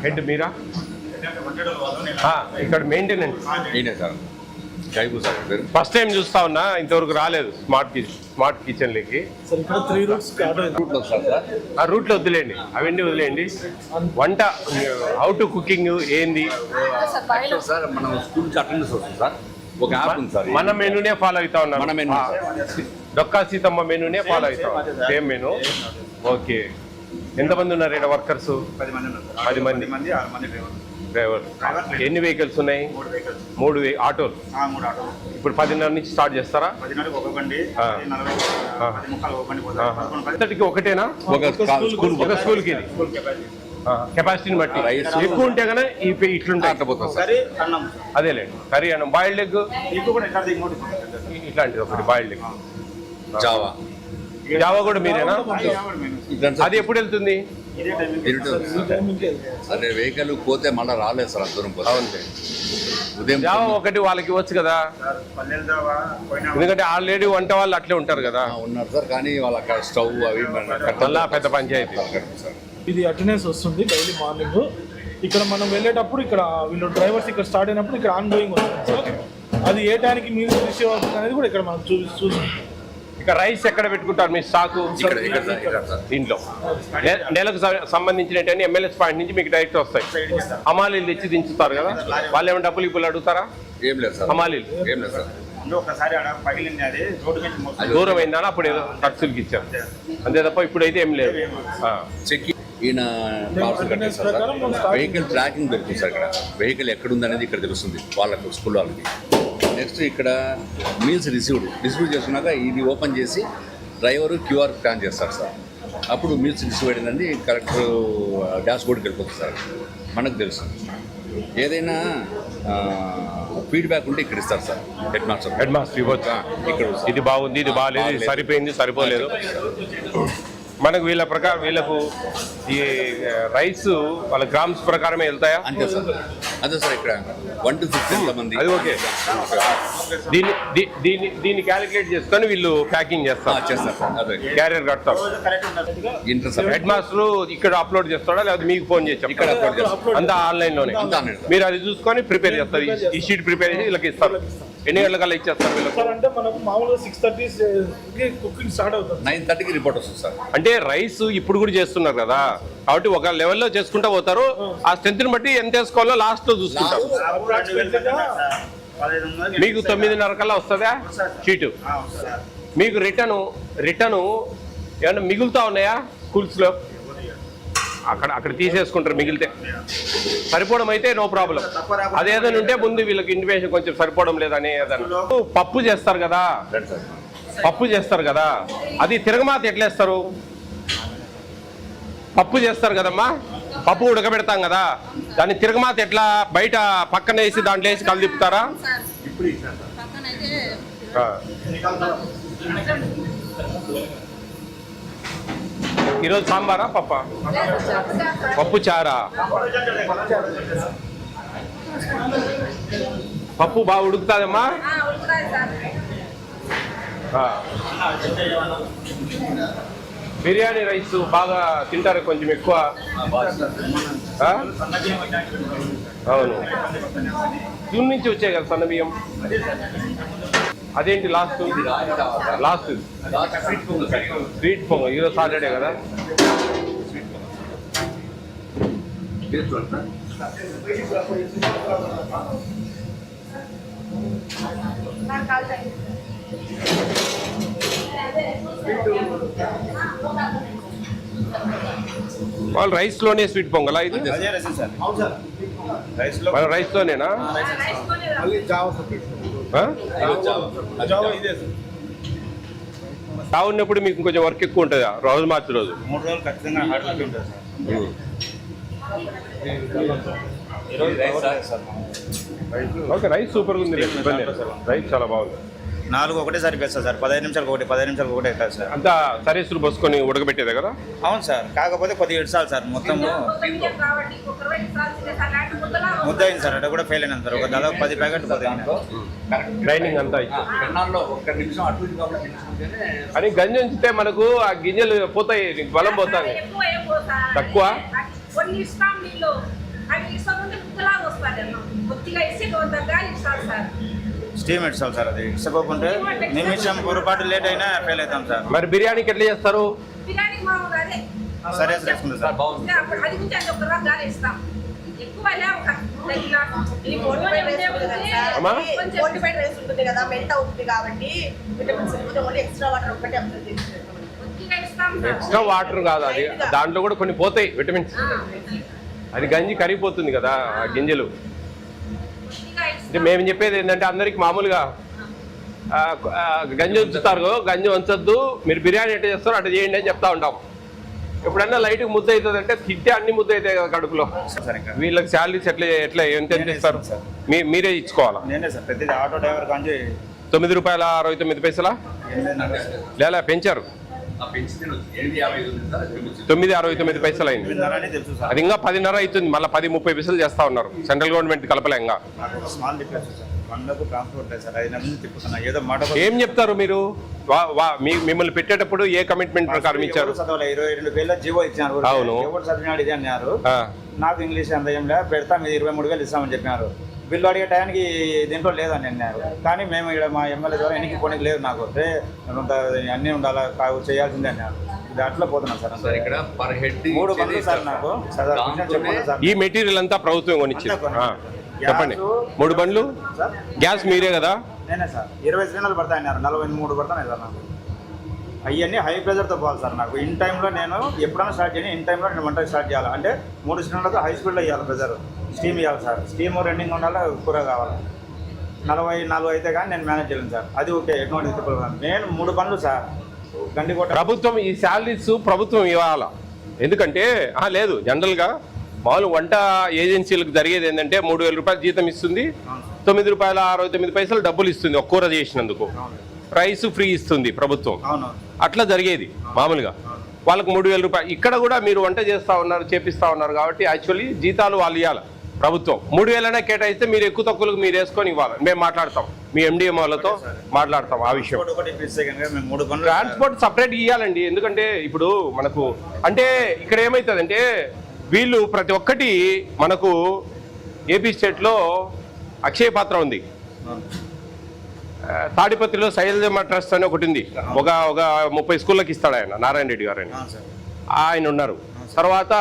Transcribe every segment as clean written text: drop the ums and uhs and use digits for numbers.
Head మీరా? ఇక్కడ maintenance sir జైబు sir పేరు. First time చూస్తా ఉన్నా, ఇంతవరకు రాలేదు స్మార్ట్ కిచెన్ లకి. ఆ రూట్లో వదిలేండి, అవన్నీ వదిలేయండి. వంట హౌ టు కుకింగ్ ఏంది సార్ మనం స్కూల్ నుంచి అటెండెన్స్ వస్తుంది సార్. ఒక యాప్ ఉంది సార్, మన మెనూనే ఫాలో అవుతా ఉన్నాం. మన మెనూ డొక్కా సీతమ్మ మెనూనే ఫాలో అవుతాం, సేమ్ మెనూ. ఓకే, ఎంతమంది ఉన్నారు ఇక్కడ వర్కర్స్? 10 మంది. డ్రైవర్. ఎన్ని వెహికల్స్ ఉన్నాయి? 3 ఆటోలు. ఇప్పుడు 10:30 నుంచి స్టార్ట్ చేస్తారా? అంతటికి ఒకటేనా? ఒక స్కూల్కి కెపాసిటీని బట్టి ఎక్కువ ఉంటే కనుక ఇట్లుంటాయి. అదేలేండి, కర్రీ అన్నం, బాయిల్డ్ ఎగ్ ఇట్లాంటిది ఒకటి, బాయిల్డ్ ఎగ్. జావా కూడా మీరేనా? అది ఎప్పుడు వెళ్తుంది? అదే వెహికల్ పోతే మళ్ళీ రాలేదు సార్, దూరం పోతే. ఉదయం జావా ఒకటి వాళ్ళకి ఇవ్వచ్చు కదా, ఎందుకంటే ఆల్రెడీ వంట వాళ్ళు అట్లే ఉంటారు కదా. ఉన్నారు సార్, కానీ వాళ్ళ స్టవ్ అవి మళ్ళా పెద్ద పంచాయతీ. ఇది అటెండెన్స్ వస్తుంది డైలీ మార్నింగ్. ఇక్కడ మనం వెళ్ళేటప్పుడు ఇక్కడ వీళ్ళు డ్రైవర్స్ ఇక్కడ స్టార్ట్ అయినప్పుడు ఇక్కడ ఆన్ గోయింగ్ వస్తుంది సార్. అది ఏ టైంకి మీరు రిసీవ్ అవుతుంది అనేది కూడా ఇక్కడ మనం చూసి. ఇక రైస్ ఎక్కడ పెట్టుకుంటారు మీ స్టాకు? దీంట్లో నెలకు సంబంధించినటువంటి ఎంఎల్ఎస్ పాయింట్ నుంచి మీకు డైరెక్ట్ వస్తాయి. హమాలీలు తెచ్చి దించుతారు కదా, వాళ్ళు ఏమైనా డబ్బులు ఇప్పుడు అడుగుతారా? ఏం లేదు సార్, హమాలీలు ఏం లేదు సార్. దూరం అయిందని అప్పుడు ఏదో ఖర్చులకి ఇచ్చారు అంతే తప్ప ఇప్పుడైతే ఏం లేదు. ఈయన వెహికల్ ట్రాకింగ్ దొరుకుతుంది సార్. ఇక్కడ వెహికల్ ఎక్కడుంది అనేది ఇక్కడ తెలుస్తుంది వాళ్ళకు, స్కూల్ వాళ్ళకి. నెక్స్ట్ ఇక్కడ మీల్స్ డిస్ట్రిబ్యూట్ చేసుకున్నాక ఇది ఓపెన్ చేసి డ్రైవరు క్యూఆర్ స్కాన్ చేస్తారు సార్. అప్పుడు మీల్స్ డిస్ట్రిబ్యూట్ అయిందండి కరెక్ట్ డాష్ బోర్డ్కి వెళ్ళిపోతుంది సార్. మనకు తెలుసు ఏదైనా ఫీడ్బ్యాక్ ఉంటే ఇక్కడ ఇస్తారు సార్. హెడ్ మాస్టర్ ఇవ్వచ్చు. ఇక్కడ ఇది బాగుంది, ఇది బాగాలేదు, ఇది సరిపోయింది, సరిపోలేదు. మనకు వీళ్ళ ప్రకారం వీళ్ళకు ఈ రైస్ వాళ్ళ గ్రామ్స్ ప్రకారమే వెళ్తాయా? అంతే సార్, అదే సార్. ఇక్కడ 1 to 15 మంది. అది ఓకే. దీన్ని క్యాలిక్యులేట్ చేసుకొని వీళ్ళు ప్యాకింగ్ చేస్తారు, క్యారియర్ కడతారు. హెడ్ మాస్టర్ ఇక్కడ అప్లోడ్ చేస్తాడా లేకపోతే మీకు ఫోన్ చేసి ఇక్కడ అప్లోడ్ చేస్తారు? అంతా ఆన్లైన్ లోనే. మీరు అది చూసుకొని ప్రిపేర్ చేస్తారు. ఈ షీట్ ప్రిపేర్ చేసి వీళ్ళకి ఇస్తారు. ఎన్ని గంటలకల్లా ఇచ్చేస్తారు వీళ్ళకి? అంటే మనకు మామూలుగా 6:30 కుకింగ్ స్టార్ట్ అవుతుంది, 9:30కి రిపోర్ట్ వస్తుంది సార్. అంటే రైస్ ఇప్పుడు కూడా చేస్తున్నారు కదా, కాబట్టి ఒక లెవెల్లో చేసుకుంటా పోతారు. ఆ స్ట్రెంత్ని బట్టి ఎంత వేసుకోవాలో లాస్ట్ లో చూసుకుంటారు. మీకు 9:30 కల్లా వస్తుందా షీటు? మీకు రిటర్ను ఏమన్నా మిగులుతా ఉన్నాయా స్కూల్స్ లో? అక్కడ తీసేసుకుంటారు మిగిలితే. సరిపోవడం అయితే నో ప్రాబ్లం. అదేదైనా ఉంటే ముందు వీళ్ళకి ఇంటిమేషన్ కొంచెం సరిపోవడం లేదని ఏదన్నా. పప్పు చేస్తారు కదా, అది తిరగమాత ఎట్లేస్తారు? పప్పు చేస్తారు కదమ్మా, పప్పు ఉడకబెడతాం కదా, దాన్ని తిరగమాత ఎట్లా బయట పక్కన వేసి దాంట్లో వేసి కలిదిప్పుతారా? ఈరోజు సాంబారా పప్పా? పప్పు చారా. పప్పు బాగా ఉడుకుతుందమ్మా. బిర్యానీ రైస్ బాగా తింటారు కొంచెం ఎక్కువ. అవును, జూన్ నుంచి వచ్చాయి కదా సన్న బియ్యం. అదేంటి లాస్ట్ స్వీట్ పొంగల్ ఈరోజు సాటర్డే కదా. వాళ్ళు రైస్ లోనే స్వీట్ పొంగలా? ఇది రైస్ లోనేనా? ఉన్నప్పుడు మీకు కొంచెం వర్క్ ఎక్కువ ఉంటుందా? రోజు మార్చి రోజు 3 రోజులు ఖచ్చితంగా హార్డ్ వర్క్ ఉంటుంది సార్. ఓకే, రైస్ సూపర్గా ఉంది. రైస్ చాలా బాగుంది. 4 ఒకటేసారి వేస్తారు సార్. 15 నిమిషాలకు ఒకటి, 15 నిమిషాలకు ఒకటి అవుతుంది సార్. అంతా సరీసులు పోసుకొని ఉడకబెట్టేదే కదా? అవును సార్, కాకపోతే కొద్దిగా ఇడ్చాలి సార్. మొత్తం ముద్ద అయింది సార్, అక్కడ కూడా ఫెయిల్ అయినా సార్. ఒక దాదాపు 10 ప్యాకెట్లు ట్రైనింగ్ అంతా అని గంజి ఉంచితే మనకు ఆ గింజలు పోతాయి, బలం పోతాయి. తక్కువ కొన్ని ఇస్తాం నీళ్ళు అవి ఇస్తామంటే ముద్దలాగా వస్తుంది అన్నం కొద్దిగా ఇస్తే కొంత గాలి ఇస్తారు సార్ స్టీమ్ ఇస్తాం సార్. అది ఇష్టపోకుంటే నిమిషం పొరపాటు లేట్ అయినా ఫెయిల్ అవుతాం సార్. మరి బిర్యానీకి ఎట్లా చేస్తారు? బిర్యానీ మామూలుగా అదే సరే వేసుకుంటాం సార్. బాగుంది. అప్పుడు అది కొంచెం ఒక రవ్వ గాలి ఇస్తాం ఎక్కువ ఒక అమ్మా? ఫోర్టిఫైడ్ రైస్ ఉంటుంది కదా, మెల్ట్ అవుతుంది కాబట్టి విటమిన్స్ ఓన్లీ ఎక్స్ట్రా వాటర్ ఒకటే అప్లై చేసి కొద్దిగా ఇస్తాం సార్. ఎక్స్ట్రా వాటర్ కాదు అది, దాంట్లో కూడా కొన్ని పోతాయి విటమిన్స్. అది గంజి కరిగిపోతుంది కదా ఆ గింజలు. కొద్దిగా అంటే ఇస్తాం. మేము చెప్పేది ఏంటంటే అందరికి మామూలుగా గంజి ఉంచుతారు, గంజి ఉంచొద్దు, మీరు బిర్యానీ ఎట్లా చేస్తారో అట్లా చేయండి అని చెప్తా ఉంటాం. ఎప్పుడన్నా లైట్ ముద్ద అవుతుంది అంటే తింటే అన్ని ముద్ద అవుతాయి కదా కడుపులో. సార్ ఇంకా వీళ్ళకి శాలరీస్ ఎట్లా ఎంత ఇస్తారు? మీరే ఇచ్చుకోవాలా? నేనే సార్ ప్రతిదీ ఆటో డ్రైవర్ కానీ ₹9.69 లేదా పెంచారు? ఆ పెంచితే 8.55 ఉంది సార్, అది పెంచింది. ₹9.69 అయింది. విన్నారని తెలుసు సార్. అది ఇంకా 10.5 అవుతుంది, మళ్ళీ 10-30 చేస్తా ఉన్నారు. సెంట్రల్ గవర్నమెంట్ కలపలే ఇంకా. నాకు ఒక స్మాల్ డిఫరెన్స్ సార్. మనకు ట్రాన్స్పోర్ట్ లేదు సార్. 5 నెలల నుంచి తిప్పుతున్నా ఏదో మాట ఏం చెప్తారు మీరు? మిమ్మల్ని పెట్టేటప్పుడు ఏ కమిట్మెంట్ ప్రకారం ఇచ్చారు? 22,000 జీవో ఇచ్చినారు. అవును. ఎవరు చదివినాడు ఇది అన్నారు. ఆ, నాకు ఇంగ్లీష్ అంత ఏం లేదు, పెడతాం ఇది 23,000 ఇస్తామని చెప్పినారు. బిల్లు అడిగే టైంకి దీంట్లో లేదని అన్నారు. కానీ మేము ఇక్కడ మా ఎమ్మెల్యే ద్వారా ఎన్నికి పోనీకి లేదు నాకు. అంటే అన్నీ ఉండాలా చేయాల్సిందే అన్నారు. ఇది అట్లా పోతున్నాం సార్. సార్ ఇక్కడ పర్ హెడ్ 3 బండ్లు సార్ నాకు. చెప్పండి సార్. ఈ మెటీరియల్ అంతా ప్రభుత్వం కొనిచ్చింది. చెప్పండి. 3 బండ్లు సార్ గ్యాస్ మీరే కదా? నేనే సార్. 20 సిలిండర్లు పడతాయి అన్నారు, 43 పడతాయి సార్ నాకు. అవన్నీ హై ప్రెజర్తో పోవాలి సార్. నాకు ఇన్ టైంలో నేను ఎప్పుడైనా స్టార్ట్ చేయను, ఇన్ టైంలో నేను వంట స్టార్ట్ చేయాలి. అంటే 3 సిలిండర్లతో హై స్పీడ్లో ఇవ్వాలి ప్రెజర్. స్టీమ్ ఇవ్వాలి సార్. స్టీమ్ రన్నింగ్ ఉండాలి, కూర కావాలి. 44 అయితే కానీ నేను మేనేజ్ చేయలేను సార్. అది ఓకే, ఎటువంటి తిప్పులు. నేను 3 బండ్లు సార్. గండికోట ప్రభుత్వం ఈ శాలరీస్ ప్రభుత్వం ఇవ్వాలా? ఎందుకంటే లేదు, జనరల్గా మామూలు వంట ఏజెన్సీలకు జరిగేది ఏంటంటే ₹3,000 జీతం ఇస్తుంది, ₹9.69 డబ్బులు ఇస్తుంది ఒక కూర చేసినందుకు. రైస్ ఫ్రీ ఇస్తుంది ప్రభుత్వం. అవును. అట్లా జరిగేది మామూలుగా. వాళ్ళకు ₹3,000. ఇక్కడ కూడా మీరు వంట చేస్తూ ఉన్నారు, చేపిస్తూ ఉన్నారు కాబట్టి యాక్చువల్లీ జీతాలు వాళ్ళు ఇవ్వాలి. ప్రభుత్వం 3,000 కేటాయిస్తే మీరు ఎక్కువ తక్కువలకు మీరు వేసుకొని ఇవ్వాలి. మేము మాట్లాడతాం, మీ ఎండిఎం వాళ్ళతో మాట్లాడతాం ఆ విషయం. ఒకటి ఇప్పిస్తే కనుక మేము 3 బండ్లు ట్రాన్స్పోర్ట్ సపరేట్ ఇవ్వాలండి. ఎందుకంటే ఇప్పుడు మనకు అంటే ఇక్కడ ఏమవుతుందంటే వీళ్ళు ప్రతి ఒక్కటి మనకు ఏపీ స్టేట్లో అక్షయ పాత్ర ఉంది, తాడిపత్రిలో శైలజమ్మ ట్రస్ట్ అని ఒకటి ఉంది. ఒక 30 స్కూళ్ళకి ఇస్తాడు ఆయన, నారాయణ రెడ్డి గారు ఆయన ఉన్నారు. తర్వాత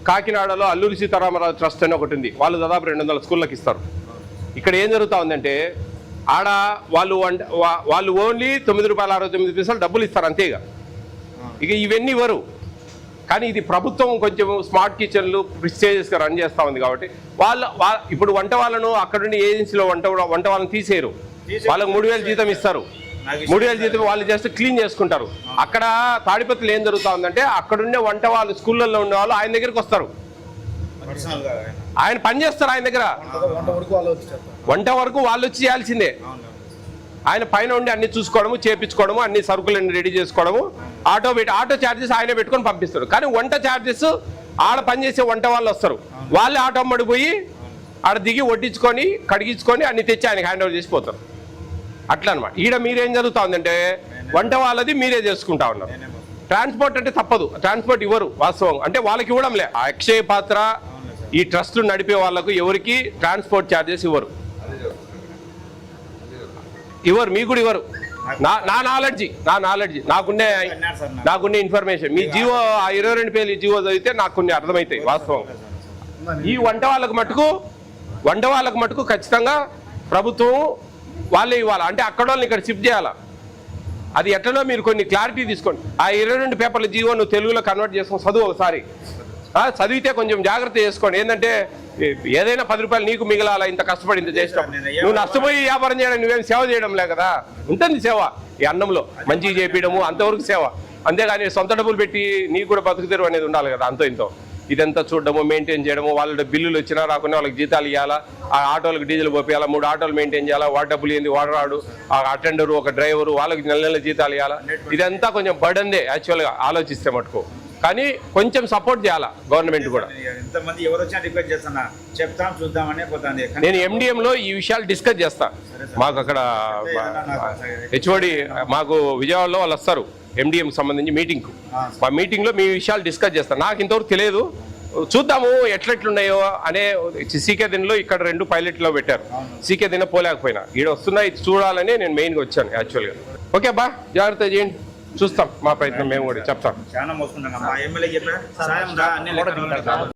కాకినాడలో అల్లూరి సీతారామరాజు ట్రస్ట్ అని ఒకటి ఉంది, వాళ్ళు దాదాపు 200 స్కూళ్ళకి ఇస్తారు. ఇక్కడ ఏం జరుగుతూ ఉందంటే ఆడ వాళ్ళు ఓన్లీ ₹9.69 డబ్బులు ఇస్తారు అంతేగా. ఇక ఇవన్నీ ఇవ్వరు. కానీ ఇది ప్రభుత్వం కొంచెం స్మార్ట్ కిచెన్లు ప్రిస్టేజెస్గా రన్ చేస్తూ ఉంది కాబట్టి ఇప్పుడు వంట వాళ్ళను అక్కడుండి ఏజెన్సీలో వంట వాళ్ళని తీసేయరు. వాళ్ళకి 3,000 జీతం ఇస్తారు. 3,000 జీతం వాళ్ళు జస్ట్ క్లీన్ చేసుకుంటారు. అక్కడ తాడిపత్రిలో ఏం జరుగుతూ ఉందంటే అక్కడుండే వంట వాళ్ళు స్కూళ్ళల్లో ఉండే వాళ్ళు ఆయన దగ్గరికి వస్తారు, ఆయన పని చేస్తారు ఆయన దగ్గర. వంట వరకు వాళ్ళు వచ్చి చేయాల్సిందే. ఆయన పైన ఉండి అన్ని చూసుకోవడము, చేపించుకోవడము, అన్ని సరుకులన్నీ రెడీ చేసుకోవడము, ఆటో ఛార్జెస్ ఆయనే పెట్టుకొని పంపిస్తారు. కానీ వంట ఛార్జెస్ ఆడ పనిచేసే వంట వాళ్ళు వస్తారు, వాళ్ళే ఆటో మడిపోయి ఆడ దిగి వడ్డించుకొని కడిగించుకొని అన్ని తెచ్చి ఆయనకి హ్యాండ్ ఓవర్ చేసిపోతారు. అట్లా అనమాట. ఈడ మీరేం జరుగుతా ఉందంటే వంట వాళ్ళది మీరే చేసుకుంటా ఉన్నారు. ట్రాన్స్పోర్ట్ అంటే తప్పదు, ట్రాన్స్పోర్ట్ ఇవ్వరు వాస్తవం. అంటే వాళ్ళకి ఇవ్వడంలే. అక్షయ పాత్ర ఈ ట్రస్టులు నడిపే వాళ్ళకు ఎవరికి ట్రాన్స్పోర్ట్ ఛార్జెస్ ఇవ్వరు, మీకు కూడా ఇవ్వరు. నా నాలెడ్జి నాకున్నే ఇన్ఫర్మేషన్. మీ జీవో 22 పేజీల జీవో చదివితే నాకు కొన్ని అర్థమవుతాయి వాస్తవం. ఈ వంట వాళ్ళకు మటుకు ఖచ్చితంగా ప్రభుత్వం వాళ్ళే ఇవ్వాలి. అంటే అక్కడ వాళ్ళని ఇక్కడ షిఫ్ట్ చేయాలా. అది ఎట్లనో మీరు కొన్ని క్లారిటీ తీసుకోండి. ఆ 22 పేపర్ల జీవో నువ్వు తెలుగులో కన్వర్ట్ చేసుకొని చదువు ఒకసారి. చదివితే కొంచెం జాగ్రత్త చేసుకోండి. ఏంటంటే ఏదైనా ₹10 నీకు మిగలాలా ఇంత కష్టపడి ఇంత చేసినాం. నువ్వు నష్టపోయి వ్యాపారం చేయడం, నువ్వేం సేవ చేయడం లే కదా. ఉంటుంది సేవ, ఈ అన్నంలో మంచిగా చేపించడము అంతవరకు సేవ. అంతేగాని సొంత డబ్బులు పెట్టి నీకు కూడా బతుకుతెరువు అనేది ఉండాలి కదా. అంతో ఇంతో ఇదంతా చూడడము, మెయింటైన్ చేయడము, వాళ్ళ బిల్లులు వచ్చినా రాకుండా వాళ్ళకి జీతాలు ఇవ్వాలా, ఆ ఆటోలకు డీజిల్ పోయాలా, 3 ఆటోలు మెయింటైన్ చేయాలా, వాడి డబ్బులు ఏంది వాడు రాడు, ఆ అటెండరు ఒక డ్రైవరు వాళ్ళకి నెల జీతాలు ఇవ్వాలా. ఇదంతా కొంచెం బర్డన్దే యాక్చువల్గా ఆలోచిస్తే మటుకు. కానీ కొంచెం సపోర్ట్ చేయాలా గవర్నమెంట్ కూడా. ఎంతమంది ఎవరు వచ్చినా రిక్వెస్ట్ చేస్తున్నా, చెప్తాం చూద్దామని పోతుంది. నేను ఎండిఎంలో ఈ విషయాలు డిస్కస్ చేస్తా. మాకు అక్కడ హెచ్ఓడి మాకు విజయవాడలో వాళ్ళు వస్తారు ఎండిఎంకి సంబంధించి మీటింగ్కు. మా మీటింగ్లో మీ విషయాలు డిస్కస్ చేస్తాను. నాకు ఇంతవరకు తెలియదు, చూద్దాము ఎట్లెట్లున్నాయో అనే సీకే దినలో ఇక్కడ 2 పైలట్లో పెట్టారు. సీకే దిన పోలేకపోయినా ఈడ వస్తున్నా ఇది చూడాలని నేను మెయిన్గా వచ్చాను యాక్చువల్గా. ఓకే బా, జాగ్రత్త చేయండి, చూస్తాం మా ప్రయత్నం మేము కూడా చెప్తాం. చాలా మోసుకుంటాం. మా ఎమ్మెల్యే చెప్పారు సాయం రా అన్ని లెక్కలు